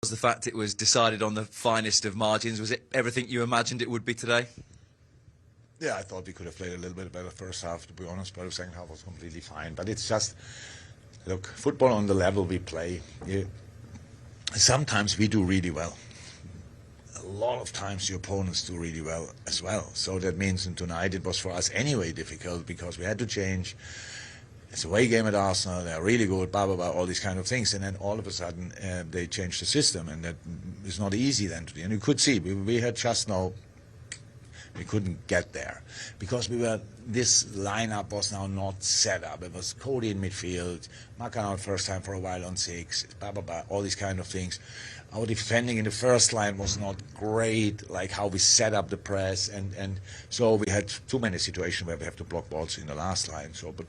Was the fact it was decided on the finest of margins, was it everything you imagined it would be today? Yeah, I thought we could have played a little bit better first half, to be honest, but the second half was completely fine. But it's just, look, football on the level we play, sometimes we do really well. A lot of times the opponents do really well as well. So that means tonight it was for us anyway difficult because we had to change. It's a away game at Arsenal, they're really good, blah, blah, blah, all these kind of things. And then all of a sudden they changed the system, and that is not easy then to do. And you could see, we had just now, we couldn't get there because this lineup was now not set up. It was Cody in midfield, Makan out first time for a while on 6, blah, blah, blah, all these kind of things. Our defending in the first line was not great, like how we set up the press, and so we had too many situations where we have to block balls in the last line. So, but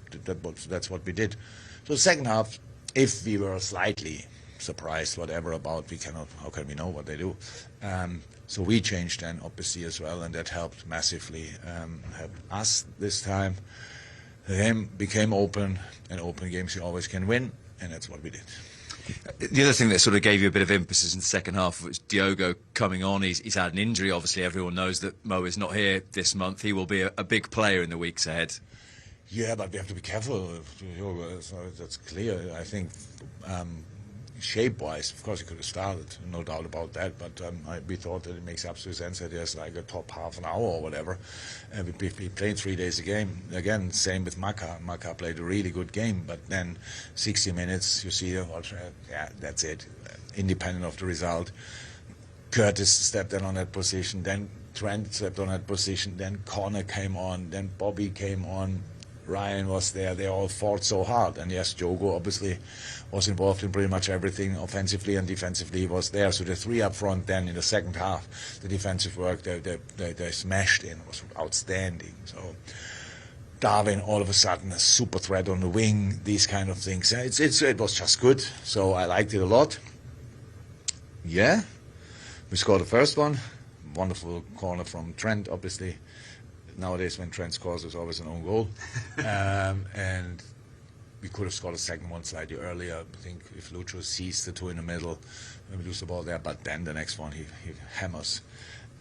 that's what we did. So the second half, if we were slightly surprised, whatever about, how can we know what they do? So we changed then, obviously, as well, and that helped massively. Helped us this time. The game became open, and open games you always can win, and that's what we did. The other thing that sort of gave you a bit of impetus in the second half was Diogo coming on. He's had an injury. Obviously, everyone knows that Mo is not here this month. He will be a big player in the weeks ahead. Yeah, but we have to be careful. So that's clear. I think shape-wise, of course, he could have started, no doubt about that. But we thought that it makes absolute sense that there's like a top half an hour or whatever. And we played 3 days a game. Again, same with Maka. Maka played a really good game, but then 60 minutes, you see, yeah, that's it. Independent of the result. Curtis stepped in on that position. Then Trent stepped on that position. Then Connor came on. Then Bobby came on. Ryan was there. They all fought so hard. And yes, Diogo obviously was involved in pretty much everything. Offensively and defensively, he was there. So the 3 up front then in the second half, the defensive work they smashed in was outstanding. So Darwin all of a sudden a super threat on the wing, these kind of things. It was just good. So I liked it a lot. Yeah, we scored the first one. Wonderful corner from Trent, obviously. Nowadays, when Trent scores, there's always an own goal. And we could have scored a second one slightly earlier. I think if Lucho sees the 2 in the middle, we lose the ball there. But then the next one, he hammers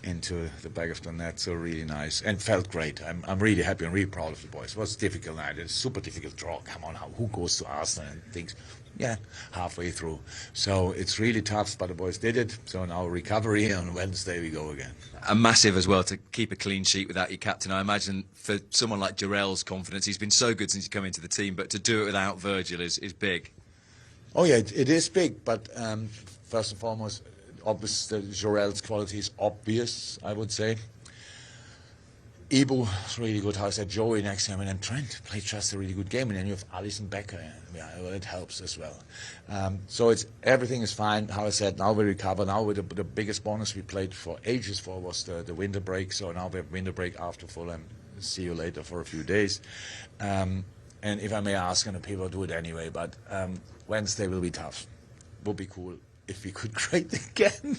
into the back of the net. So really nice and felt great. I'm really happy and really proud of the boys. It was a difficult night. It's a super difficult draw. Come on, who goes to Arsenal and thinks, yeah, halfway through. So it's really tough, but the boys did it. So now recovery, on Wednesday we go again. A massive as well to keep a clean sheet without your captain. I imagine for someone like Jarell's confidence, he's been so good since he's come into the team, but to do it without Virgil is big. Oh yeah, it is big, but first and foremost, obviously Jarell's quality is obvious, I would say. Ibu is really good. How I said, Joey next to him, and then Trent played just a really good game, and then you have Alisson Becker. Yeah, well, it helps as well. So everything is fine. How I said, now we recover. Now with the biggest bonus we played for ages for was the winter break. So now we have winter break after Fulham. See you later for a few days. And if I may ask, and people do it anyway, but Wednesday will be tough. Will be cool. If we could create again,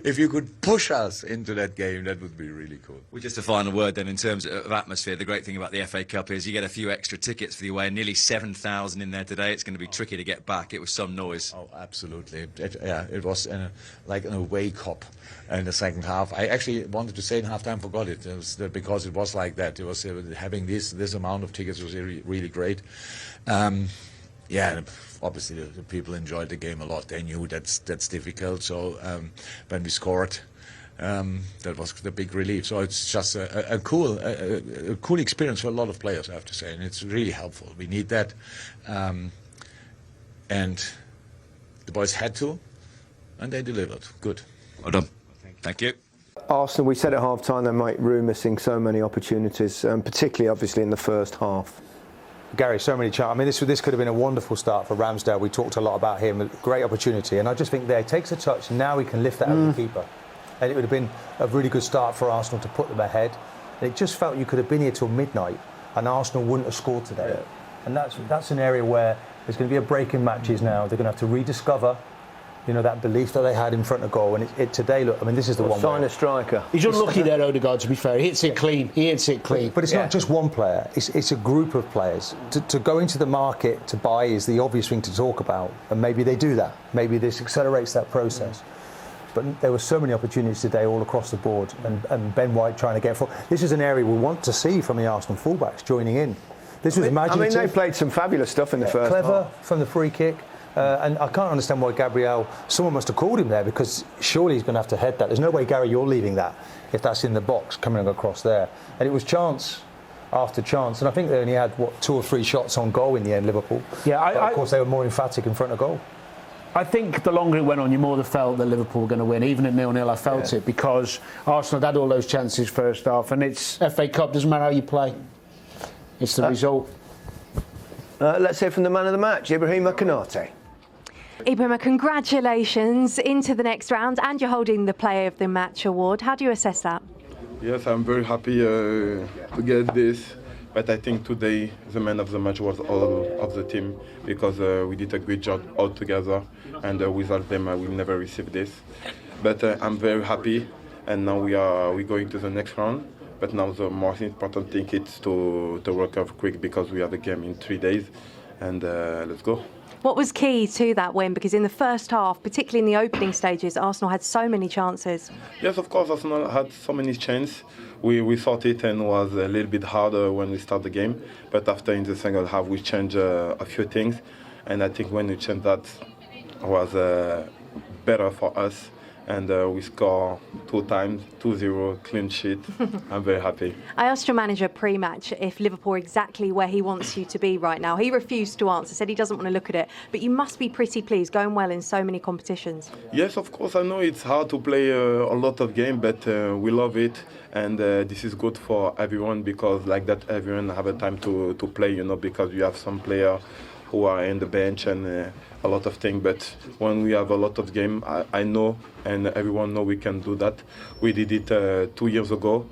if you could push us into that game, that would be really cool. Well, just a final word then in terms of atmosphere. The great thing about the FA Cup is you get a few extra tickets for the away. Nearly 7,000 in there today. It's going to be tricky to get back. It was some noise. Oh, absolutely. It was like an away cup in the second half. I actually wanted to say in halftime, forgot it. It was because it was like that. It was having this amount of tickets was really, really great. Yeah, obviously the people enjoyed the game a lot. They knew that's difficult. So when we scored, that was the big relief. So it's just a cool experience for a lot of players, I have to say, and it's really helpful. We need that, and the boys had to, and they delivered. Good. Well done. Thank you. Arsenal, we said at half-time they might rue missing so many opportunities, particularly obviously in the first half. Gary, so many chances. I mean, this could have been a wonderful start for Ramsdale. We talked a lot about him, a great opportunity. And I just think there, he takes a touch, now he can lift that over the keeper. And it would have been a really good start for Arsenal to put them ahead. And it just felt you could have been here till midnight and Arsenal wouldn't have scored today. Yeah. And that's an area where there's going to be a break in matches now. They're going to have to rediscover You know, that belief that they had in front of goal. And it today, look, I mean, this is the one. Sign a striker. He's unlucky there, Odegaard, to be fair. He hits it clean. But it's not just one player. It's a group of players. To go into the market to buy is the obvious thing to talk about. And maybe they do that. Maybe this accelerates that process. But there were so many opportunities today all across the board. And Ben White trying to get forward. This is an area we want to see from the Arsenal fullbacks joining in. This was imaginative. I mean, they played some fabulous stuff in the first clever half. From the free kick. And I can't understand why Gabriel, someone must have called him there, because surely he's going to have to head that. There's no way, Gary, you're leaving that if that's in the box coming across there. And it was chance after chance. And I think they only had, 2 or 3 shots on goal in the end, Liverpool. Yeah, of course, they were more emphatic in front of goal. I think the longer it went on, you more felt that Liverpool were going to win. Even at 0-0, I felt it, because Arsenal had all those chances first half. And it's FA Cup, doesn't matter how you play. It's the result. Let's hear from the man of the match, Ibrahim Konate. Ibrahima, congratulations into the next round, and you're holding the Player of the Match award. How do you assess that? Yes, I'm very happy to get this, but I think today the man of the match was all of the team, because we did a great job all together, and without them I will never receive this. But I'm very happy, and now we're going to the next round. But now the most important thing is to work out quick, because we have a game in 3 days, and let's go. What was key to that win? Because in the first half, particularly in the opening stages, Arsenal had so many chances. Yes, of course, Arsenal had so many chances. We thought it and was a little bit harder when we start the game. But after, in the second half, we changed a few things. And I think when we changed that, was better for us. And we score 2 times, 2-0, clean sheet. I'm very happy. I asked your manager pre-match if Liverpool are exactly where he wants you to be right now. He refused to answer, said he doesn't want to look at it. But you must be pretty pleased, going well in so many competitions. Yes, of course, I know it's hard to play a lot of games, but we love it. And this is good for everyone, because like that everyone have a time to play, you know, because you have some players who are in the bench and a lot of things. But when we have a lot of game, I know, and everyone know we can do that. We did it 2 years ago.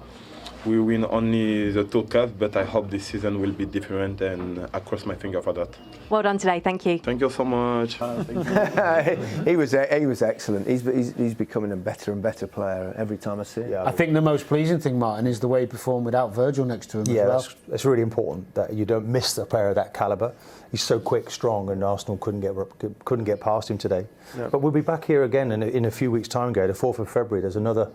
We win only the 2 cups, but I hope this season will be different, and I cross my finger for that. Well done today, thank you. Thank you so much. Thank you. He was excellent. He's becoming a better and better player every time I see him. I think the most pleasing thing, Martin, is the way he performed without Virgil next to him as well. That's really important, that you don't miss a player of that calibre. He's so quick, strong, and Arsenal couldn't get past him today. No. But we'll be back here again in a few weeks' time, the 4th of February. There's another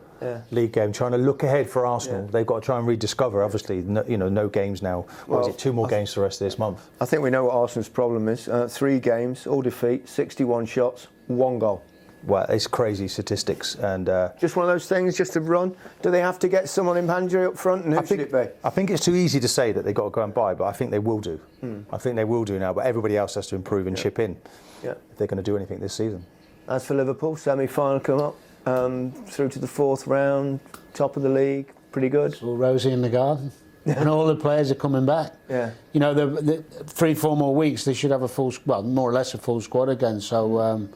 league game, trying to look ahead for Arsenal. They've got to try and rediscover, obviously, no games now. Well, is it 2 more games for the rest of this month? I think we know what Arsenal's problem is. 3 games, all defeat, 61 shots, 1 goal. Well, it's crazy statistics. And just one of those things, just to run. Do they have to get someone in Pandry up front, and who should it be? I think it's too easy to say that they've got to go and buy, but I think they will do. I think they will do now, but everybody else has to improve and chip in if they're going to do anything this season. As for Liverpool, semi-final come up, through to the 4th round, top of the league, pretty good. It's all rosy in the garden. And all the players are coming back. Yeah. You know, the 3-4 more weeks, they should have more or less a full squad again. So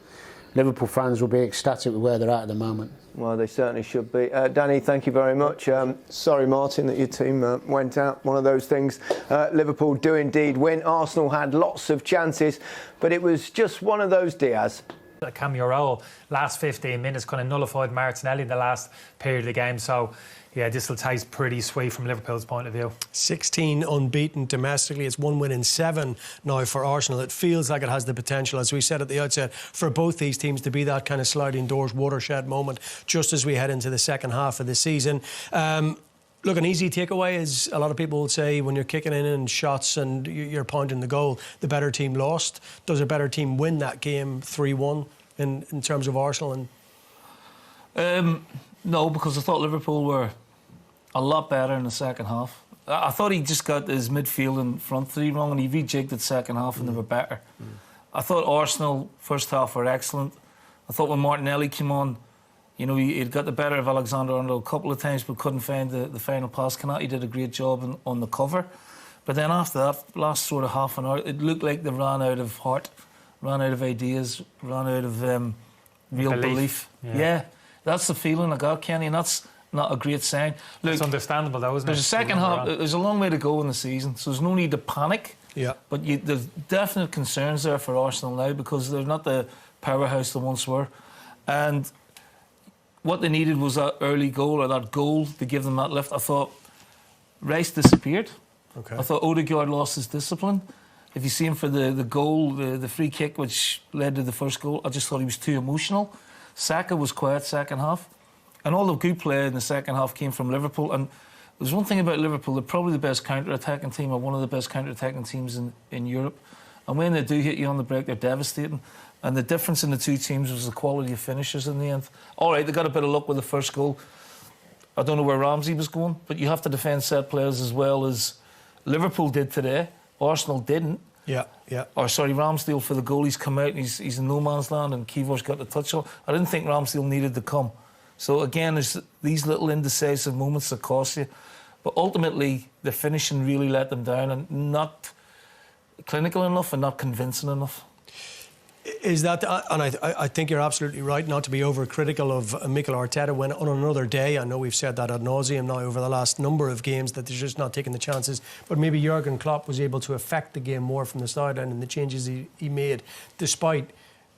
Liverpool fans will be ecstatic with where they're at the moment. Well, they certainly should be. Danny, thank you very much. Sorry, Martin, that your team went out. One of those things. Liverpool do indeed win. Arsenal had lots of chances, but it was just one of those Diaz. Camero last 15 minutes kind of nullified Martinelli in the last period of the game. So, yeah, this will taste pretty sweet from Liverpool's point of view. 16 unbeaten domestically. It's 1 win in 7 now for Arsenal. It feels like it has the potential, as we said at the outset, for both these teams to be that kind of sliding doors watershed moment just as we head into the second half of the season. Look, an easy takeaway is a lot of people will say when you're kicking in shots and you're pointing the goal, the better team lost. Does a better team win that game 3-1 in terms of Arsenal? No, because I thought Liverpool were a lot better in the second half. I thought he just got his midfield and front 3 wrong, and he rejigged the second half and they were better. I thought Arsenal first half were excellent. I thought when Martinelli came on, you know, he'd got the better of Alexander-Arnold a couple of times but couldn't find the final pass. He did a great job on the cover. But then after that, last sort of half an hour, it looked like they ran out of heart, ran out of ideas, ran out of real belief. Yeah, that's the feeling I got, Kenny, and that's not a great sign. Look, it's understandable, though, isn't it? There's a second half. There's a long way to go in the season, so there's no need to panic. Yeah. But there's definite concerns there for Arsenal now because they're not the powerhouse they once were. And what they needed was that early goal, or that goal to give them that lift. I thought Rice disappeared. Okay. I thought Odegaard lost his discipline. If you see him for the goal, the free kick which led to the first goal, I just thought he was too emotional. Saka was quiet second half. And all the good play in the second half came from Liverpool. And there's one thing about Liverpool, they're probably the best counter-attacking team, or one of the best counter-attacking teams in Europe. And when they do hit you on the break, they're devastating. And the difference in the two teams was the quality of finishers in the end. All right, they got a bit of luck with the first goal. I don't know where Ramsey was going, but you have to defend set players as well as Liverpool did today. Arsenal didn't. Yeah. Or sorry, Ramsdale for the goal. He's come out and he's in no man's land, and Kivor's got the touch on. I didn't think Ramsdale needed to come. So again, there's these little indecisive moments that cost you. But ultimately, the finishing really let them down, and not clinical enough and not convincing enough. Is that, and I think you're absolutely right not to be overcritical of Mikel Arteta when on another day, I know we've said that ad nauseum now over the last number of games, that they're just not taking the chances, but maybe Jurgen Klopp was able to affect the game more from the sideline and the changes he made, despite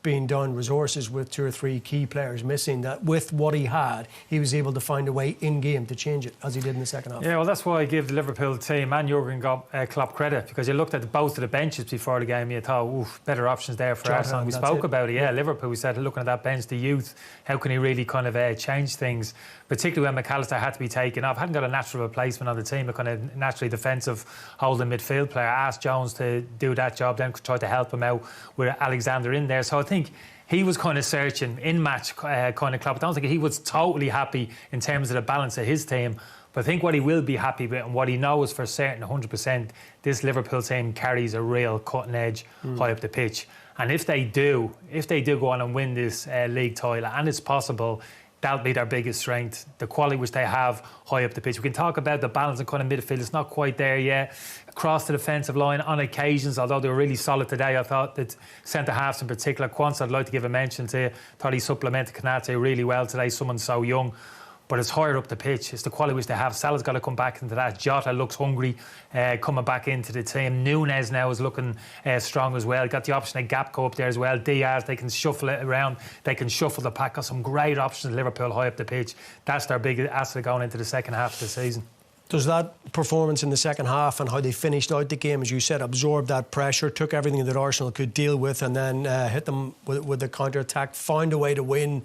being down resources with 2 or 3 key players missing, that with what he had, he was able to find a way in game to change it, as he did in the second half. Yeah, well, that's why I give the Liverpool team and Jurgen Klopp credit, because you looked at both of the benches before the game, you thought, oof, better options there for Arsenal. We spoke about it, Liverpool, we said, looking at that bench, the youth, how can he really kind of change things, particularly when McAllister had to be taken off. Hadn't got a natural replacement on the team, a kind of naturally defensive holding midfield player. Asked Jones to do that job, then tried to help him out with Alexander in there. So I think he was kind of searching in-match kind of Klopp. I don't think he was totally happy in terms of the balance of his team. But I think what he will be happy with, and what he knows for certain 100%, this Liverpool team carries a real cutting edge high up the pitch. And if they do go on and win this league title, and it's possible, that'll be their biggest strength, the quality which they have high up the pitch. We can talk about the balance and kind of midfield. It's not quite there yet. Across the defensive line on occasions, although they were really solid today, I thought that centre-halves in particular, Quansah, I'd like to give a mention to, thought he supplemented Konate really well today, someone so young. But it's higher up the pitch. It's the quality which they have. Salah's got to come back into that. Jota looks hungry coming back into the team. Núñez now is looking strong as well. Got the option of Gapco up there as well. Diaz, they can shuffle it around. They can shuffle the pack. Got some great options. Liverpool high up the pitch. That's their big asset going into the second half of the season. Does that performance in the second half and how they finished out the game, as you said, absorb that pressure, took everything that Arsenal could deal with, and then hit them with the counter-attack, found a way to win,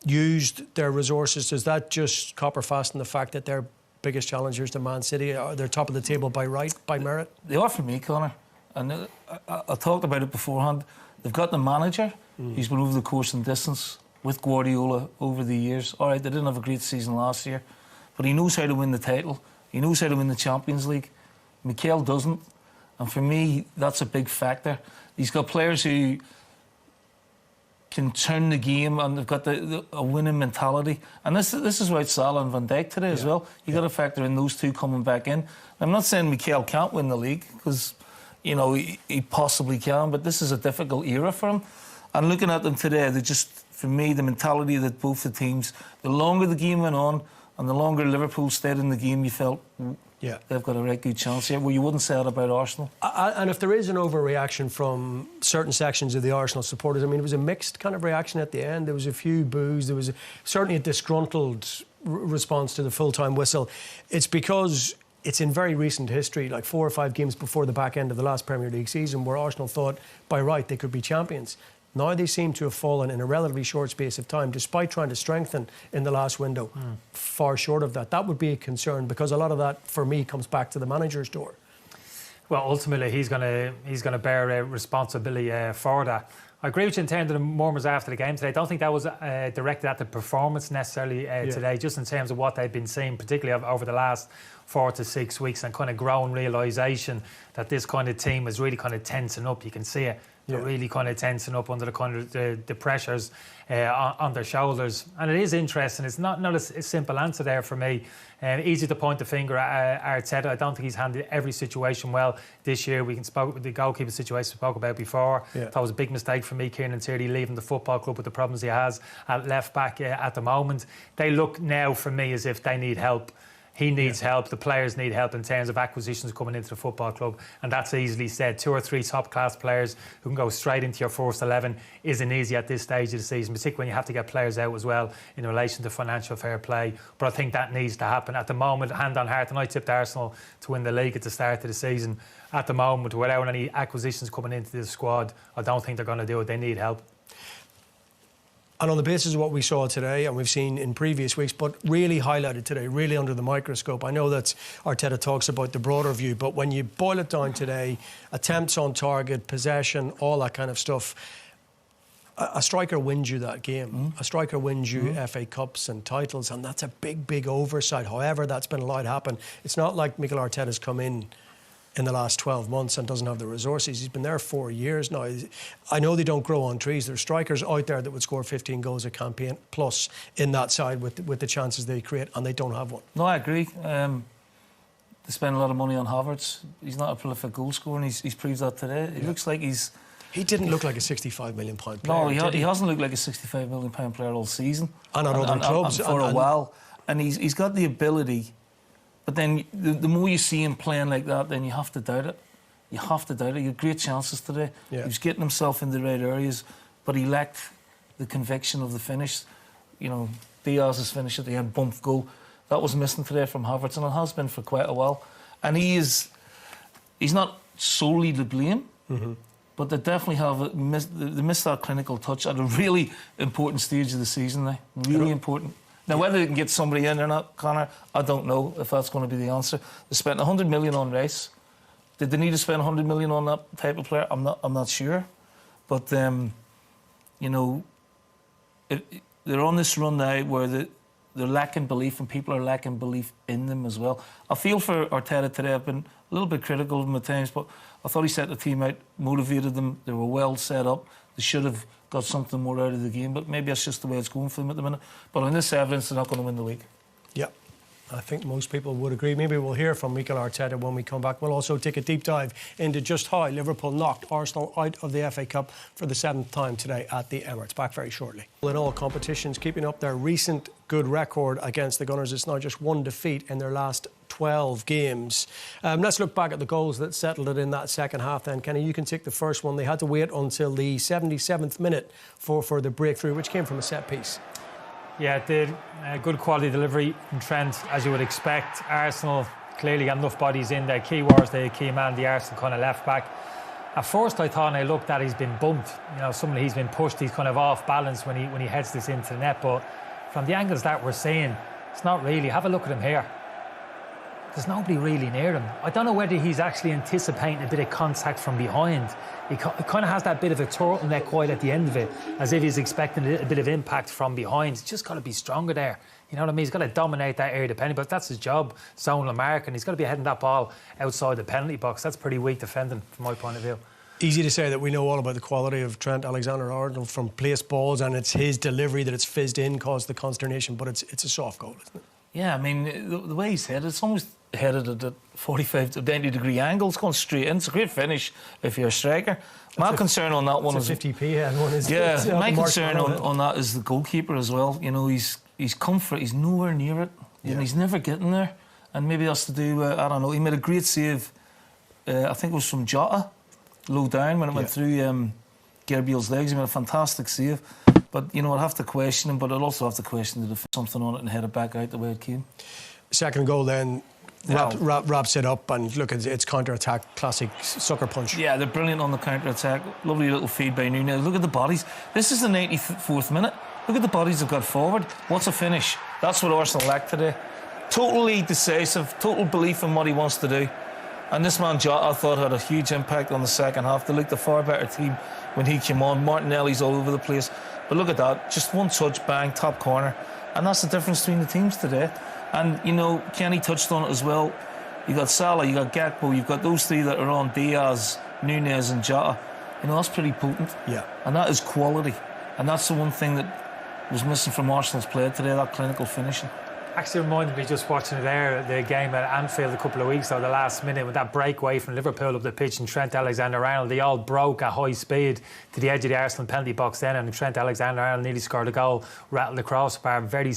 used their resources? Does that just copper fasten the fact that they're biggest challengers to Man City? They're top of the table by right, by merit? They are for me, Conor. And I talked about it beforehand. They've got the manager. He's been over the course and distance with Guardiola over the years. All right, they didn't have a great season last year, but he knows how to win the title. He knows how to win the Champions League. Mikel doesn't. And for me, that's a big factor. He's got players who can turn the game, and they've got a winning mentality. And this is right, Salah and Van Dijk today as well. You got to factor in those two coming back in. I'm not saying Mikel can't win the league, because you know he possibly can, but this is a difficult era for him. And looking at them today, they just, for me, the mentality that both the teams, the longer the game went on and the longer Liverpool stayed in the game, you felt they've got a right good chance here. Well, you wouldn't say that about Arsenal. And if there is an overreaction from certain sections of the Arsenal supporters, I mean, it was a mixed kind of reaction at the end. There was a few boos. There was certainly a disgruntled response to the full-time whistle. It's because it's in very recent history, like 4 or 5 games before the back end of the last Premier League season, where Arsenal thought by right they could be champions. Now they seem to have fallen in a relatively short space of time, despite trying to strengthen in the last window, far short of that. That would be a concern, because a lot of that, for me, comes back to the manager's door. Well, ultimately, he's going to bear responsibility for that. I agree with you in terms of the murmurs after the game today. I don't think that was directed at the performance necessarily today, just in terms of what they've been seeing, particularly over the last 4 to 6 weeks, and kind of growing realisation that this kind of team is really kind of tensing up. You can see it. They're really kind of tensing up under the kind of the pressures on their shoulders. And it is interesting. It's not a simple answer there for me. Easy to point the finger at Arteta. I don't think he's handled every situation well this year. We can spoke with the goalkeeper situation we spoke about before. That was a big mistake for me, Kieran Tierney leaving the football club with the problems he has at left back at the moment. They look now for me as if they need help. He needs help. The players need help in terms of acquisitions coming into the football club, and that's easily said. 2 or 3 top-class players who can go straight into your first 11 isn't easy at this stage of the season, particularly when you have to get players out as well in relation to financial fair play. But I think that needs to happen. At the moment, hand on heart, and I tipped Arsenal to win the league at the start of the season. At the moment, without any acquisitions coming into the squad, I don't think they're going to do it. They need help. And on the basis of what we saw today, and we've seen in previous weeks, but really highlighted today, really under the microscope, I know that Arteta talks about the broader view, but when you boil it down today, attempts on target, possession, all that kind of stuff, a striker wins you that game. A striker wins you FA Cups and titles, and that's a big, big oversight. However, that's been allowed to happen. It's not like Mikel Arteta's come in the last 12 months and doesn't have the resources. He's been there 4 years now. I know they don't grow on trees. There's strikers out there that would score 15 goals a campaign plus in that side with the chances they create, and they don't have one. No, I agree. They spend a lot of money on Havertz. He's not a prolific goal scorer, and he's proved that today. It looks like he's... He didn't look like a £65 million player. No, he hasn't looked like a £65 million player all season. And at other clubs. And for a while. And he's got the ability... But then the more you see him playing like that, then you have to doubt it. You have to doubt it. He had great chances today. Yeah. He was getting himself in the right areas, but he lacked the conviction of the finish. You know, Diaz's finish at the end, bump goal. That was missing today from Havertz, and it has been for quite a while. And he's not solely to blame, but they definitely have they missed that clinical touch at a really important stage of the season now. Really important. Now, whether they can get somebody in or not, Conor, I don't know if that's going to be the answer. They spent 100 million on Rice. Did they need to spend 100 million on that type of player? I'm not sure. But, you know, they're on this run now where they're lacking belief, and people are lacking belief in them as well. I feel for Arteta today. I've been a little bit critical of him at times, but I thought he set the team out, motivated them. They were well set up. They should have got something more out of the game, but maybe that's just the way it's going for them at the minute. But on this evidence, they're not going to win the league. Yeah, I think most people would agree. Maybe we'll hear from Mikel Arteta when we come back. We'll also take a deep dive into just how Liverpool knocked Arsenal out of the FA Cup for the 7th time today at the Emirates. Back very shortly. In all competitions, keeping up their recent good record against the Gunners. It's now just 1 defeat in their last 12 games. Let's look back at the goals that settled it in that second half then. Kenny, you can take the first one. They had to wait until the 77th minute for the breakthrough, which came from a set piece. Yeah, it did. Good quality delivery from Trent, as you would expect. Arsenal clearly got enough bodies in there. Key was the key man, the Arsenal kind of left back. At first I thought, and I looked at, he's been bumped. You know, he's been pushed. He's kind of off balance when he heads this into the net. But from the angles that we're seeing, it's not really. Have a look at him here. There's nobody really near him. I don't know whether he's actually anticipating a bit of contact from behind. He kind of has that bit of a turtleneck quite at the end of it, as if he's expecting a bit of impact from behind. He's just got to be stronger there. You know what I mean? He's got to dominate that area of the penalty box. That's his job, zonal mark, and he's got to be heading that ball outside the penalty box. That's pretty weak defending from my point of view. Easy to say that we know all about the quality of Trent Alexander-Arnold from placed balls, and it's his delivery that it's fizzed in caused the consternation, but it's a soft goal, isn't it? Yeah, I mean, the way he's headed, it's almost headed at a 45 to 90-degree angle. It's going straight in. It's a great finish if you're a striker. My concern on that one is... It's a 50p head one, isn't it? Yeah, my concern on that is the goalkeeper as well. You know, he's comfort. He's nowhere near it. Yeah. And he's never getting there. And maybe that's to do, I don't know, he made a great save, I think it was from Jota, low down, when it went through Gabriel's legs. He made a fantastic save. But, you know, I'd have to question him, but I'd also have to question the defence, something on it and head it back out the way it came. Second goal then, wraps it up, and look, it's counter-attack, classic sucker punch. Yeah, they're brilliant on the counter-attack. Lovely little feed by Nunez. Look at the bodies. This is the 94th minute. Look at the bodies they've got forward. What's a finish? That's what Arsenal lacked today. Totally decisive, total belief in what he wants to do. And this man Jota, I thought, had a huge impact on the second half. They looked a far better team when he came on. Martinelli's all over the place. But look at that, just one touch, bang, top corner. And that's the difference between the teams today. And, you know, Kenny touched on it as well. You got Salah, you got Gakpo, you've got those three that are on, Diaz, Nunez and Jota. You know, that's pretty potent. Yeah. And that is quality. And that's the one thing that was missing from Arsenal's play today, that clinical finishing. Actually reminded me just watching it there, the game at Anfield a couple of weeks ago, the last minute with that breakaway from Liverpool up the pitch and Trent Alexander-Arnold, they all broke at high speed to the edge of the Arsenal penalty box then, and Trent Alexander-Arnold nearly scored a goal, rattled the crossbar. Very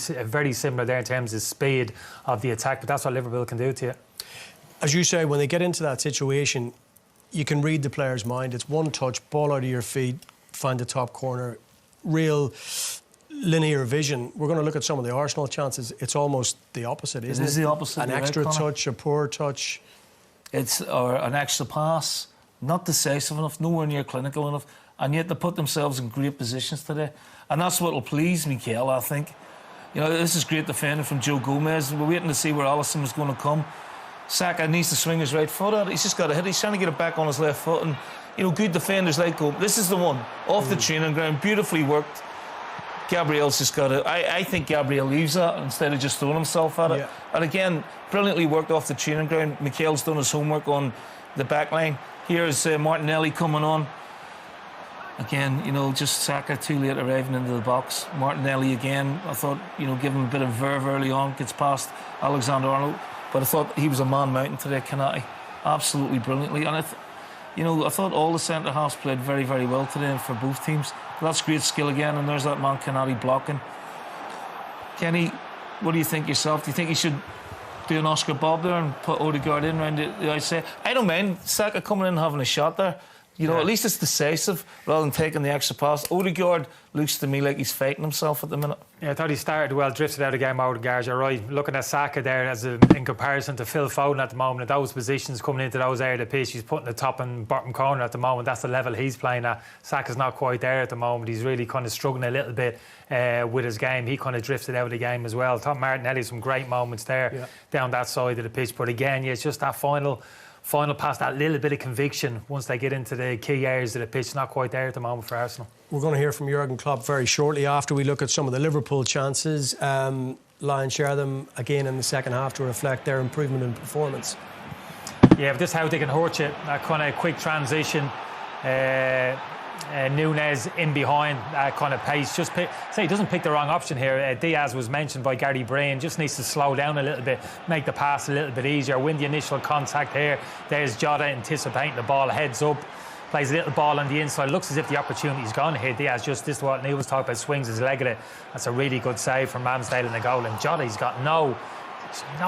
similar there in terms of speed of the attack, but that's what Liverpool can do to you. As you say, when they get into that situation, you can read the player's mind. It's one touch, ball out of your feet, find the top corner, real linear vision. We're going to look at some of the Arsenal chances. It's almost the opposite, isn't it? It is the opposite. An extra touch, a poor touch. Or an extra pass, not decisive enough, nowhere near clinical enough, and yet they put themselves in great positions today. And that's what will please Mikel, I think. You know, this is great defending from Joe Gomez. We're waiting to see where Alisson was going to come. Saka needs to swing his right foot at it. He's just got to hit it. He's trying to get it back on his left foot. And, you know, good defenders like Gomez. This is the one, off the training ground, beautifully worked. Gabriel's just got to... I think Gabriel leaves that instead of just throwing himself at it. Yeah. And again, brilliantly worked off the training ground. Mikel's done his homework on the back line. Here's Martinelli coming on. Again, you know, just Saka too late arriving into the box. Martinelli again, I thought, you know, give him a bit of verve early on, gets past Alexander-Arnold. But I thought he was a man mountain today, Kanati. Absolutely brilliantly. And I thought all the centre-halves played very, very well today for both teams. That's great skill again, and there's that man Kanati blocking. Kenny, what do you think yourself? Do you think he should do an Oscar Bob there and put Odegaard in round the outside? I don't mind Saka coming in and having a shot there. You know, at least it's decisive rather than taking the extra pass. Odegaard looks to me like he's fighting himself at the minute. Yeah, I thought he started well, drifted out of the game, Odegaard, you're right. Looking at Saka there in comparison to Phil Foden at the moment, at those positions coming into those areas of the pitch, he's putting the top and bottom corner at the moment. That's the level he's playing at. Saka's not quite there at the moment. He's really kind of struggling a little bit with his game. He kind of drifted out of the game as well. I thought Martinelli some great moments there down that side of the pitch. But again, it's just that final pass, that little bit of conviction once they get into the key areas of the pitch, not quite there at the moment for Arsenal. We're going to hear from Jurgen Klopp very shortly after we look at some of the Liverpool chances. Lions share them again in the second half to reflect their improvement in performance. Yeah, but this is how they can hurt you. That kind of quick transition. Nunes in behind, that kind of pace. He doesn't pick the wrong option here. Diaz was mentioned by Gary Breen. Just needs to slow down a little bit, make the pass a little bit easier, win the initial contact here. There's Jota anticipating the ball, heads up, plays a little ball on the inside. Looks as if the opportunity's gone here. Diaz this is what Neil was talking about, swings his leg at it. That's a really good save from Ramsdale in the goal. And Jota, he's got no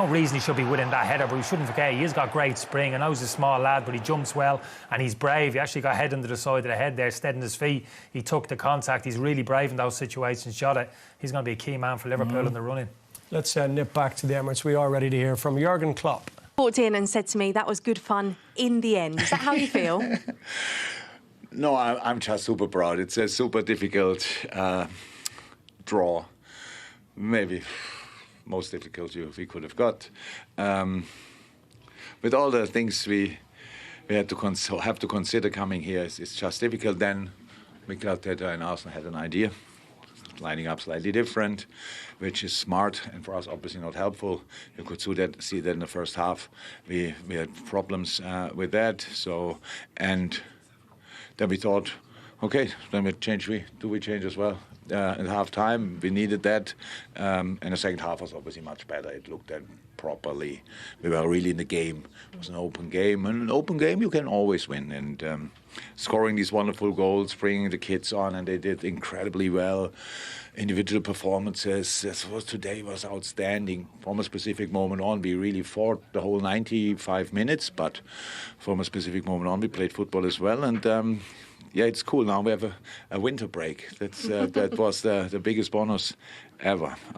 reason he should be winning that header, but we shouldn't forget he has got great spring. I know he's a small lad, but he jumps well and he's brave. He actually got head under the side of the head there, steadying his feet. He took the contact. He's really brave in those situations. Jota, he's going to be a key man for Liverpool in the running. Let's nip back to the Emirates. We are ready to hear from Jurgen Klopp. Walked in and said to me, that was good fun in the end. Is that how you feel? No, I'm just super proud. It's a super difficult draw. Maybe most difficult we could have got. With all the things we had to have to consider coming here, it's just difficult. Then Mikel Arteta and Arsenal had an idea, lining up slightly different, which is smart and for us obviously not helpful. You could see that in the first half. We had problems with that. So, and then we thought, okay, then we change as well. At half time, we needed that. And the second half was obviously much better. It looked at properly. We were really in the game. It was an open game. And an open game, you can always win. And scoring these wonderful goals, bringing the kids on, and they did incredibly well. Individual performances. Today was outstanding. From a specific moment on, we really fought the whole 95 minutes. But from a specific moment on, we played football as well. And yeah, it's cool. Now we have a winter break. That was the biggest bonus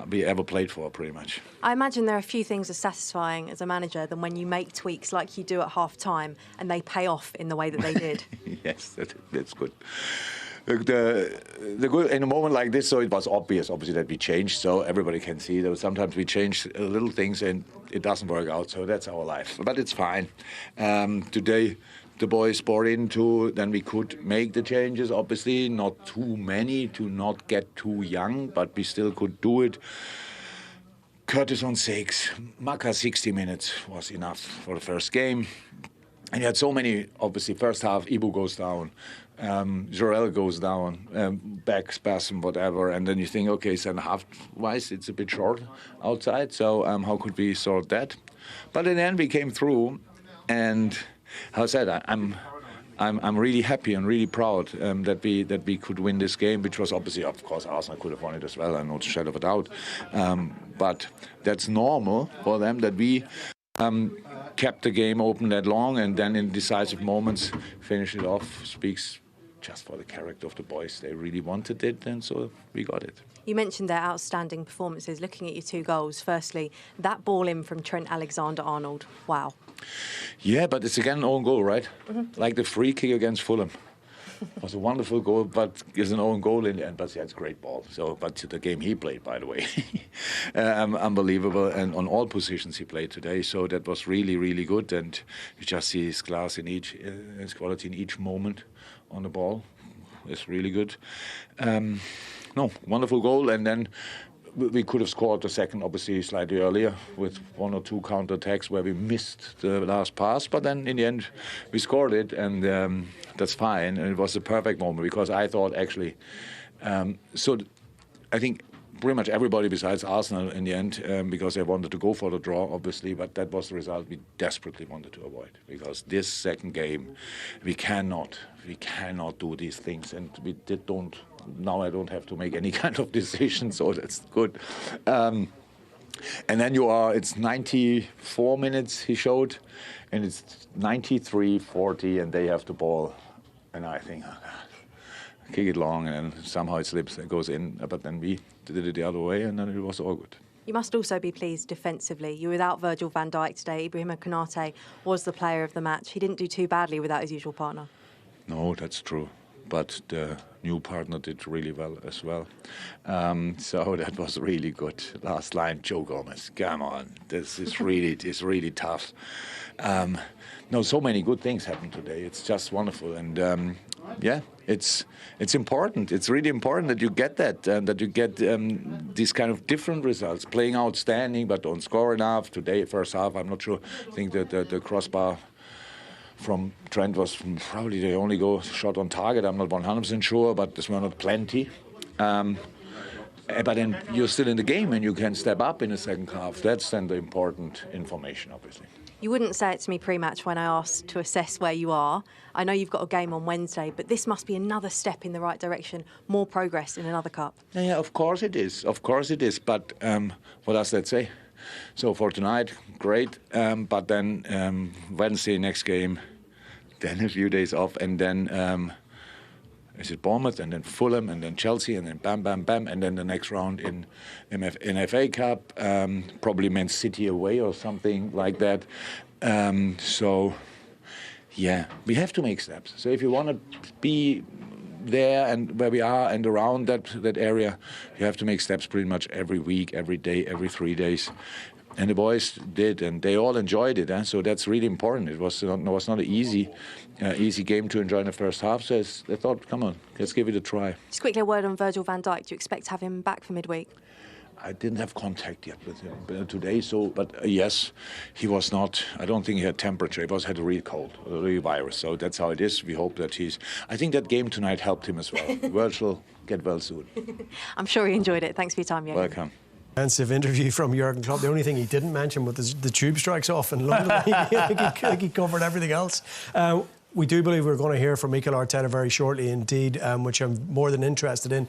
we ever played for, pretty much. I imagine there are a few things as satisfying as a manager than when you make tweaks like you do at half-time and they pay off in the way that they did. Yes, that's good. The good in a moment like this, so it was obviously that we changed, so everybody can see that sometimes we change little things and it doesn't work out. So that's our life, but it's fine. Today, the boys bought into, then we could make the changes, obviously, not too many to not get too young, but we still could do it. Curtis on 6, Maka 60 minutes was enough for the first game. And you had so many, obviously, first half, Ibu goes down, Jorel goes down, back spasm, whatever, and then you think, okay, second half-wise, it's a bit short outside, so how could we sort that? But in the end, we came through, and how I said, I'm really happy and really proud that we could win this game, which was obviously, of course, Arsenal could have won it as well, no shadow of a doubt. But that's normal for them that we kept the game open that long, and then in decisive moments finish it off. Speaks just for the character of the boys. They really wanted it, and so we got it. You mentioned their outstanding performances. Looking at your 2 goals, firstly, that ball in from Trent Alexander-Arnold. Wow. Yeah, but it's again an own goal, right? Like the free kick against Fulham. It was a wonderful goal, but it's an own goal in the end. But yeah, it's a great ball. So, but the game he played, by the way, unbelievable, and on all positions he played today. So that was really, really good. And you just see his class in his quality in each moment on the ball. It's really good. No, wonderful goal, and then we could have scored the second, obviously, slightly earlier with 1 or 2 counter-attacks where we missed the last pass. But then, in the end, we scored it, and that's fine. And it was a perfect moment because I thought, actually... so I think pretty much everybody besides Arsenal in the end, because they wanted to go for the draw, obviously, but that was the result we desperately wanted to avoid. Because this second game, we cannot do these things, and now I don't have to make any kind of decision, so that's good. And then it's 94 minutes he showed, and it's 93-40, and they have the ball, and I think, oh God, kick it long, and then somehow it slips and goes in, but then we did it the other way, and then it was all good. You must also be pleased defensively. You were without Virgil van Dijk today. Ibrahim Konate was the player of the match. He didn't do too badly without his usual partner. No, that's true. But the new partner did really well as well. So that was really good. Last line, Joe Gomez. Come on, this is really tough. No, so many good things happened today. It's just wonderful, and yeah, it's important. It's really important that you get that you get these kind of different results. Playing outstanding, but don't score enough. Today, first half, I'm not sure. I think that the crossbar from Trent was probably the only shot on target. I'm not 100% sure, but this were not plenty. But then you're still in the game and you can step up in the second half. That's then the important information, obviously. You wouldn't say it to me pre-match when I asked to assess where you are. I know you've got a game on Wednesday, but this must be another step in the right direction, more progress in another cup. Yeah, of course it is. Of course it is. But what does that say? So for tonight, great. But then Wednesday, next game, then a few days off, and then is it Bournemouth, and then Fulham, and then Chelsea, and then bam, bam, bam, and then the next round in FA Cup, probably Man City away or something like that. So, yeah, we have to make steps. So if you want to be there and where we are and around that area, you have to make steps pretty much every week, every day, every 3 days. And the boys did, and they all enjoyed it. So that's really important. It was not an easy game to enjoy in the first half. So they thought, come on, let's give it a try. Just quickly, a word on Virgil van Dijk. Do you expect to have him back for midweek? I didn't have contact yet with him today. But yes, he was not. I don't think he had temperature. He had a real cold, a real virus. So that's how it is. We hope that I think that game tonight helped him as well. Virgil, get well soon. I'm sure he enjoyed it. Thanks for your time, Jurgen. Welcome. Extensive interview from Jurgen Klopp. The only thing he didn't mention was the tube strikes off in London. I think he covered everything else. We do believe we're going to hear from Mikel Arteta very shortly indeed, which I'm more than interested in.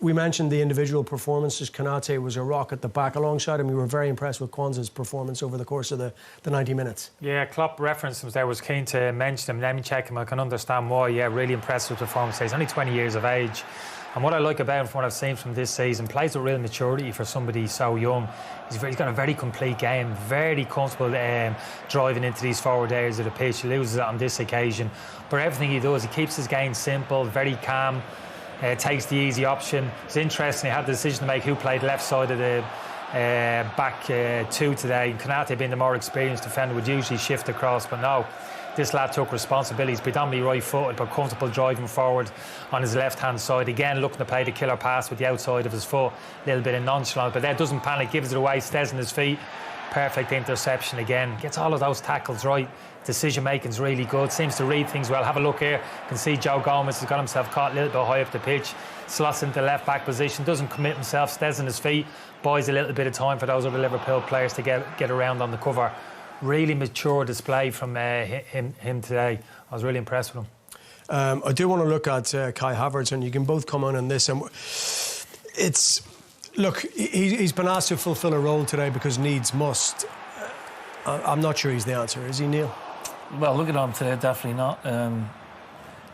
We mentioned the individual performances. Konate was a rock at the back alongside him. We were very impressed with Kwanzaa's performance over the course of the 90 minutes. Yeah, Klopp referenced him there, was keen to mention him. Let me check him. I can understand why. Yeah, really impressed with the performance. He's only 20 years of age. And what I like about him from what I've seen from this season, plays with real maturity for somebody so young. He's got a very complete game, very comfortable driving into these forward areas of the pitch. He loses it on this occasion. But everything he does, he keeps his game simple, very calm, takes the easy option. It's interesting, he had the decision to make who played left side of the back two today. Konate, being the more experienced defender, would usually shift across, but no. This lad took responsibilities, predominantly right-footed, but comfortable driving forward on his left-hand side. Again, looking to play the killer pass with the outside of his foot. A little bit of nonchalance, but there doesn't panic, gives it away, stays on his feet. perfect interception again. Gets all of those tackles right. Decision making's really good. Seems to read things well. Have a look here. You can see Joe Gomez has got himself caught a little bit high up the pitch. Slots into left back position. Doesn't commit himself. Stays on his feet. Buys a little bit of time for those other Liverpool players to get around on the cover. Really mature display from him today. I was really impressed with him. I do want to look at Kai Havertz, and you can both come on this. And look, he's been asked to fulfil a role today because needs must. I'm not sure he's the answer, is he, Neil? Well, looking at him today, definitely not.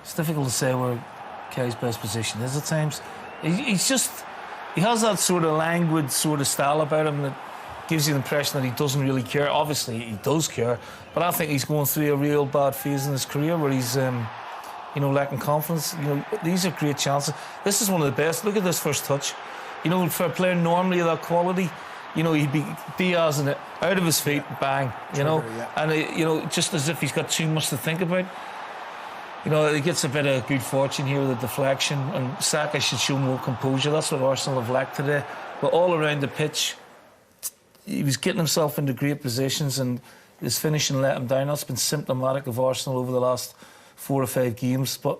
It's difficult to say where Kai's best position is at times. He has that sort of languid sort of style about him that gives you the impression that he doesn't really care. Obviously, he does care, but I think he's going through a real bad phase in his career where he's, lacking confidence. These are great chances. This is one of the best. Look at this first touch. For a player normally of that quality, he'd be Diaz in it, out of his feet, bang, and just as if he's got too much to think about. He gets a bit of good fortune here with a deflection, and Saka should show more composure. That's what Arsenal have lacked today. But all around the pitch, he was getting himself into great positions, and his finishing let him down. That's been symptomatic of Arsenal over the last 4 or 5 games. But,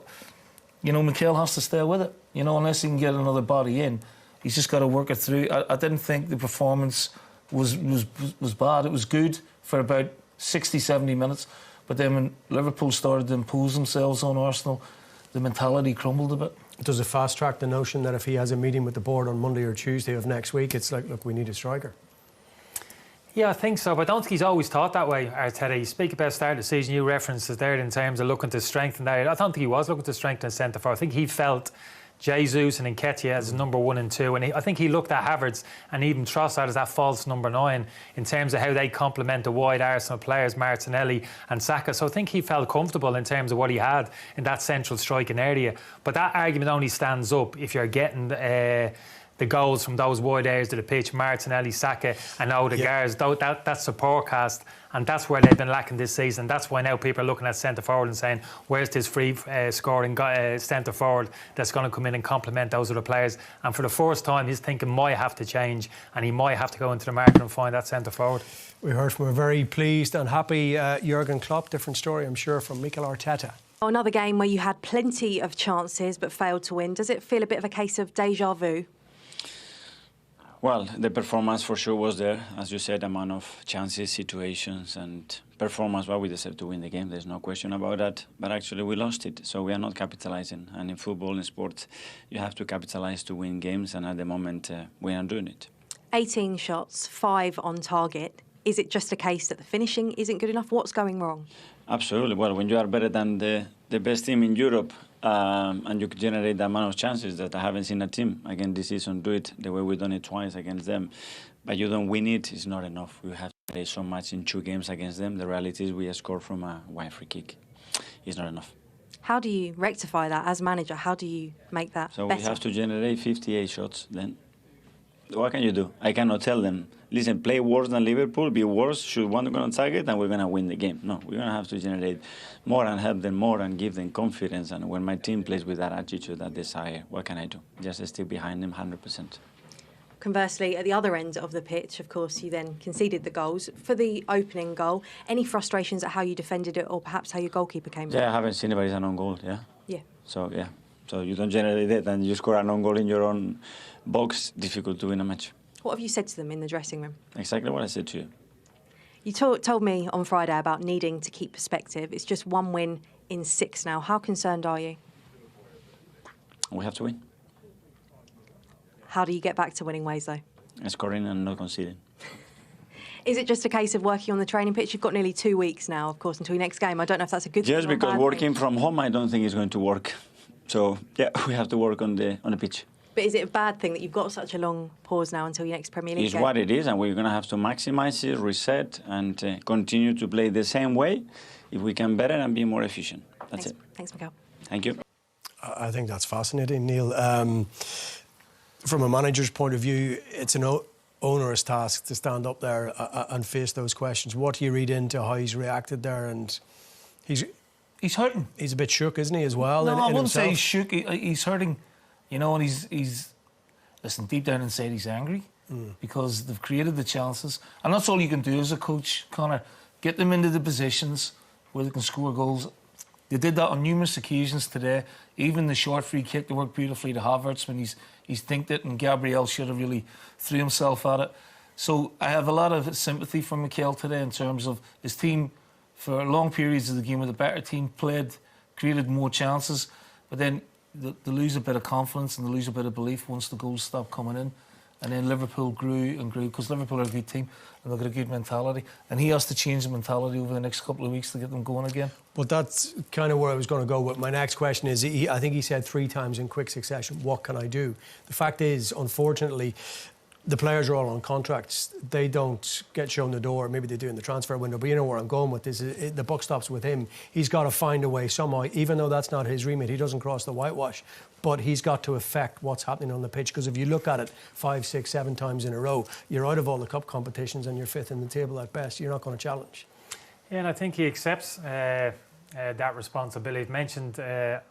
Mikel has to stay with it. Unless he can get another body in, he's just got to work it through. I didn't think the performance was bad. It was good for about 60, 70 minutes. But then when Liverpool started to impose themselves on Arsenal, the mentality crumbled a bit. Does it fast-track the notion that if he has a meeting with the board on Monday or Tuesday of next week, it's like, look, we need a striker? Yeah, I think so, but I don't think he's always thought that way, Arteta. You speak about start of the season, you references there in terms of looking to strengthen there. I don't think he was looking to strengthen the centre forward. I think he felt Jesus and Nketiah as number 1 and 2, and I think he looked at Havertz and even Trossard as that false number 9 in terms of how they complement the wide Arsenal players, Martinelli and Saka. So I think he felt comfortable in terms of what he had in that central striking area. But that argument only stands up if you're getting the goals from those wide areas of the pitch, Martinelli, Saka and Odegaard. That's support cast, and that's where they've been lacking this season. That's why now people are looking at centre forward and saying, where's this free scoring centre forward that's going to come in and complement those other players? And for the first time, his thinking might have to change, and he might have to go into the market and find that centre forward. We heard from a very pleased and happy Jurgen Klopp. Different story, I'm sure, from Mikel Arteta. Another game where you had plenty of chances but failed to win. Does it feel a bit of a case of déjà vu? Well, the performance for sure was there. As you said, amount of chances, situations and performance, well, we deserve to win the game. There's no question about that. But actually we lost it, so we are not capitalizing. And in football, in sports, you have to capitalize to win games, and at the moment we are doing it. 18 shots, 5 on target. Is it just a case that the finishing isn't good enough? What's going wrong? Absolutely. Well, when you are better than the best team in Europe, and you generate the amount of chances that I haven't seen a team again this season do it the way we've done it twice against them, but you don't win it, it's not enough. We have to play so much in 2 games against them. The reality is we scored from a wide free kick. It's not enough. How do you rectify that as manager? How do you make that better? We have to generate 58 shots then. What can you do? I cannot tell them, listen, play worse than Liverpool, be worse, shoot one going on target, and we're going to win the game. No, we're going to have to generate more and help them more and give them confidence. And when my team plays with that attitude, that desire, what can I do? Just stick behind them 100%. Conversely, at the other end of the pitch, of course, you then conceded the goals. For the opening goal, any frustrations at how you defended it or perhaps how your goalkeeper came back? Yeah, I haven't seen anybody's an own goal, yeah. Yeah. So, yeah. So you don't generate it and you score an own goal in your own box, difficult to win a match. What have you said to them in the dressing room? Exactly what I said to you. You told me on Friday about needing to keep perspective. It's just 1 win in 6 now. How concerned are you? We have to win. How do you get back to winning ways, though? Scoring and not conceding. Is it just a case of working on the training pitch? You've got nearly 2 weeks now, of course, until your next game. I don't know if that's a good thing or a bad thing. Just because working from home, I don't think it's going to work. So, yeah, we have to work on the pitch. But is it a bad thing that you've got such a long pause now until your next Premier League game? It's what it is, and we're going to have to maximise it, reset, and continue to play the same way if we can better and be more efficient. That's it. Thanks, Mikel. Thank you. I think that's fascinating, Neil. From a manager's point of view, it's an onerous task to stand up there and face those questions. What do you read into how he's reacted there? And he's hurting. He's a bit shook, isn't he, as well? No, I wouldn't himself? say he's shook. He's hurting. You know, and he's listen, deep down inside he's angry. because they've created the chances. And that's all you can do as a coach, Conor. Get them into the positions where they can score goals. They did that on numerous occasions today. Even the short free kick, they worked beautifully to Havertz when he's thinked it, and Gabriel should have really threw himself at it. So I have a lot of sympathy for Mikel today in terms of his team, for long periods of the game with a better team, played, created more chances, but then they lose a bit of confidence and they lose a bit of belief once the goals stop coming in. And then Liverpool grew and grew, because Liverpool are a good team and they've got a good mentality. And he has to change the mentality over the next couple of weeks to get them going again. But that's kind of where I was going to go with my next question is, I think he said 3 times in quick succession, what can I do? The fact is, unfortunately, the players are all on contracts. They don't get shown the door. Maybe they do in the transfer window. But you know where I'm going with this. The buck stops with him. He's got to find a way somehow, even though that's not his remit. He doesn't cross the whitewash. But he's got to affect what's happening on the pitch. Because if you look at it 5, 6, 7 times in a row, you're out of all the cup competitions and you're 5th in the table at best. You're not going to challenge. Yeah, and I think he accepts that responsibility. I've mentioned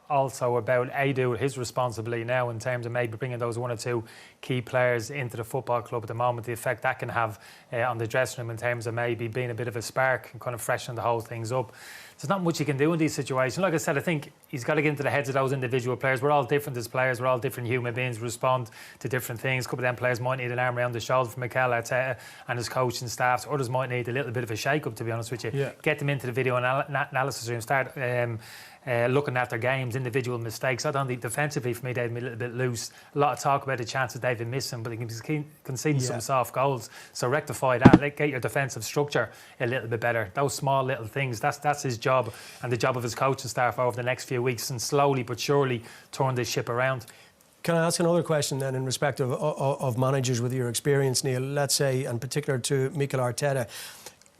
also about Adu, his responsibility now in terms of maybe bringing those 1 or 2 key players into the football club at the moment, the effect that can have on the dressing room in terms of maybe being a bit of a spark and kind of freshen the whole things up. There's not much you can do in these situations. Like I said, I think he's got to get into the heads of those individual players. We're all different as players. We're all different human beings. We respond to different things. A couple of them players might need an arm around the shoulder from Mikel Arteta and his coaching staff. Others might need a little bit of a shake-up, to be honest with you. Yeah. Get them into the video analysis room. Start looking at their games, individual mistakes. I don't think defensively for me they've been a little bit loose. A lot of talk about the chances they've been missing, but they can be conceding some soft goals. So rectify that. Get your defensive structure a little bit better. Those small little things, that's his job and the job of his coaching staff over the next few weeks, and slowly but surely turn this ship around. Can I ask another question then in respect of managers with your experience, Neil? Let's say, in particular to Mikel Arteta,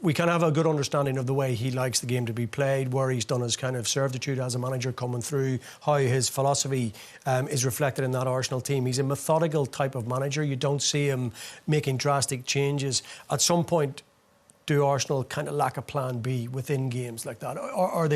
we can have a good understanding of the way he likes the game to be played, where he's done his kind of servitude as a manager coming through, how his philosophy is reflected in that Arsenal team. He's a methodical type of manager. You don't see him making drastic changes. At some point, do Arsenal kind of lack a plan B within games like that? Or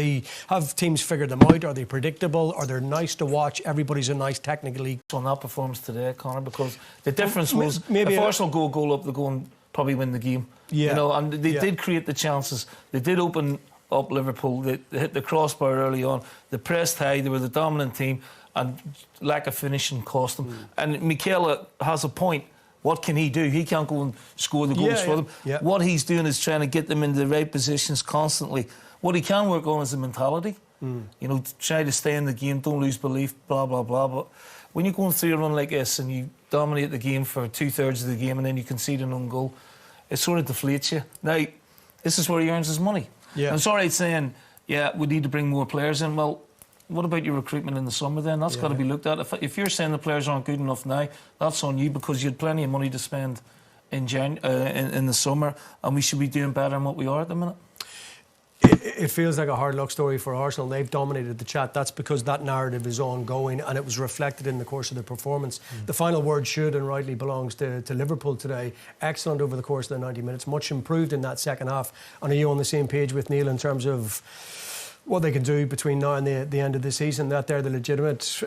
have teams figured them out? Are they predictable? Are they nice to watch? Everybody's a nice technically. On that performance today, Conor, because the difference was maybe if Arsenal go a goal up, they're going to probably win the game. Yeah. You know, and they did create the chances. They did open up Liverpool. They hit the crossbar early on. They pressed high. They were the dominant team, and lack of finishing cost them. And Mikel has a point. What can he do? He can't go and score the goals for them. Yeah. What he's doing is trying to get them into the right positions constantly. What he can work on is the mentality. You know, try to stay in the game, don't lose belief, blah, blah, blah. But when you're going through a run like this and you dominate the game for 2/3 of the game and then you concede an own goal, it sort of deflates you. Now, this is where he earns his money. Yeah. And it's all right saying, we need to bring more players in. Well, what about your recruitment in the summer then? That's got to be looked at. If you're saying the players aren't good enough now, that's on you, because you had plenty of money to spend in the summer, and we should be doing better than what we are at the minute. It feels like a hard luck story for Arsenal. They've dominated the chat. That's because that narrative is ongoing and it was reflected in the course of the performance. The final word should and rightly belongs to Liverpool today. Excellent over the course of the 90 minutes. Much improved in that second half. And are you on the same page with Neil in terms of what they can do between now and the end of the season, that they're the legitimate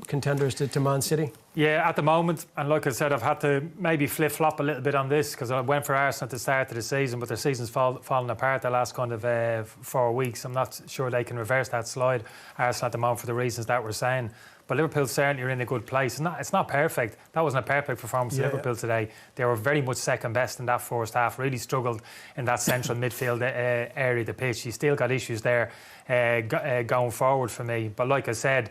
contenders to Man City? Yeah, at the moment, and like I said, I've had to maybe flip-flop a little bit on this, because I went for Arsenal at the start of the season, but their season's fallen apart the last kind of 4 weeks. I'm not sure they can reverse that slide, Arsenal at the moment, for the reasons that we're saying. But Liverpool certainly are in a good place. It's not perfect. That wasn't a perfect performance of Liverpool today. They were very much second best in that first half, really struggled in that central midfield area of the pitch. You still got issues there going forward for me. But like I said,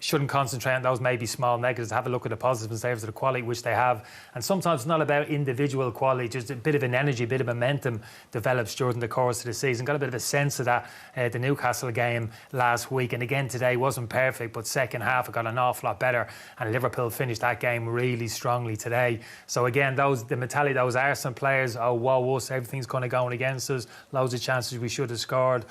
shouldn't concentrate on those maybe small negatives. Have a look at the positives in terms of the quality which they have. And sometimes it's not about individual quality, just a bit of an energy, a bit of momentum develops during the course of the season. Got a bit of a sense of that the Newcastle game last week. And again today wasn't perfect, but second half it got an awful lot better. And Liverpool finished that game really strongly today. So again, the mentality of those Arsenal players, oh, whoa, us, everything's kind of going against us. Loads of chances we should have scored.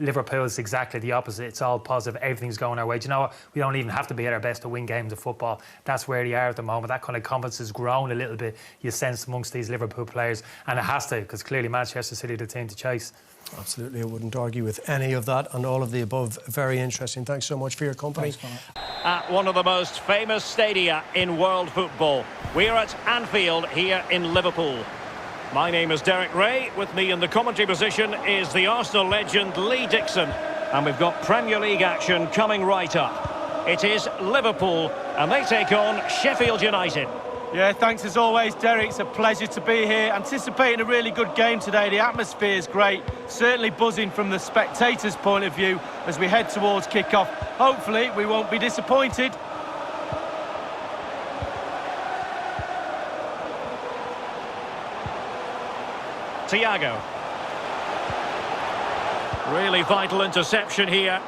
Liverpool's exactly the opposite. It's all positive. Everything's going our way. Do you know what? We don't even have to be at our best to win games of football. That's where they are at the moment. That kind of confidence has grown a little bit, you sense, amongst these Liverpool players. And it has to, because clearly Manchester City are the team to chase. Absolutely, I wouldn't argue with any of that, and all of the above. Very interesting. Thanks so much for your company. Thanks, At one of the most famous stadia in world football. We're at Anfield here in Liverpool. My name is Derek Ray. With me in the commentary position is the Arsenal legend Lee Dixon. And we've got Premier League action coming right up. It is Liverpool, and they take on Sheffield United. Yeah, thanks as always, Derek. It's a pleasure to be here. Anticipating a really good game today. The atmosphere is great. Certainly buzzing from the spectators' point of view as we head towards kick-off. Hopefully, we won't be disappointed. Thiago. Really vital interception here.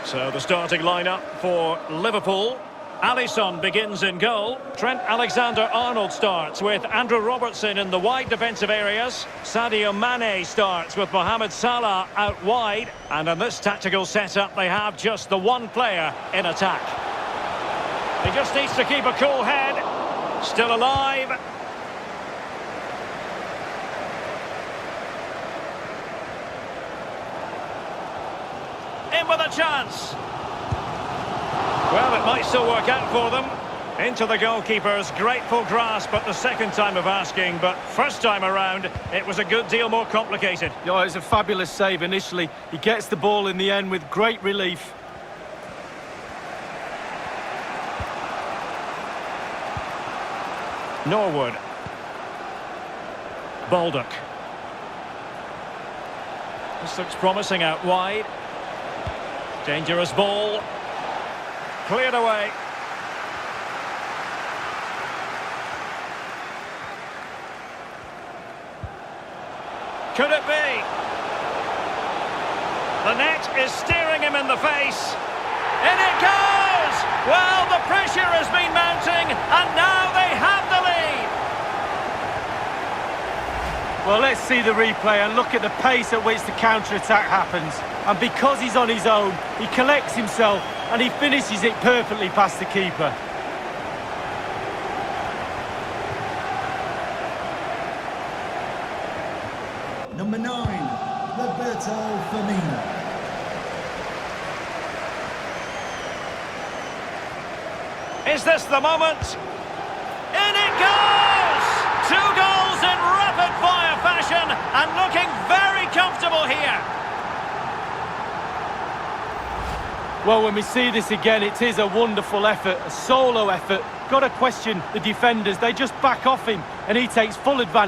So the starting lineup for Liverpool. Alisson begins in goal. Trent Alexander-Arnold starts with Andrew Robertson in the wide defensive areas. Sadio Mane starts with Mohamed Salah out wide. And in this tactical setup, they have just the one player in attack. He just needs to keep a cool head. Still alive. In with a chance. Well, it might still work out for them. Into the goalkeeper's grateful grasp at the second time of asking, but first time around, it was a good deal more complicated. Yeah, it was a fabulous save initially. He gets the ball in the end with great relief. Norwood. Baldock. This looks promising out wide. Dangerous ball. Cleared away. Could it be? The net is staring him in the face. In it goes! Well, the pressure has been mounting, and now they have the lead. Well, let's see the replay and look at the pace at which the counter-attack happens. And because he's on his own, he collects himself and he finishes it perfectly past the keeper. Number 9, Roberto Firmino. Is this the moment? In it goes! 2 goals in rapid-fire fashion and looking very comfortable here. Well, when we see this again, it is a wonderful effort, a solo effort. Got to question the defenders. They just back off him and he takes full advantage.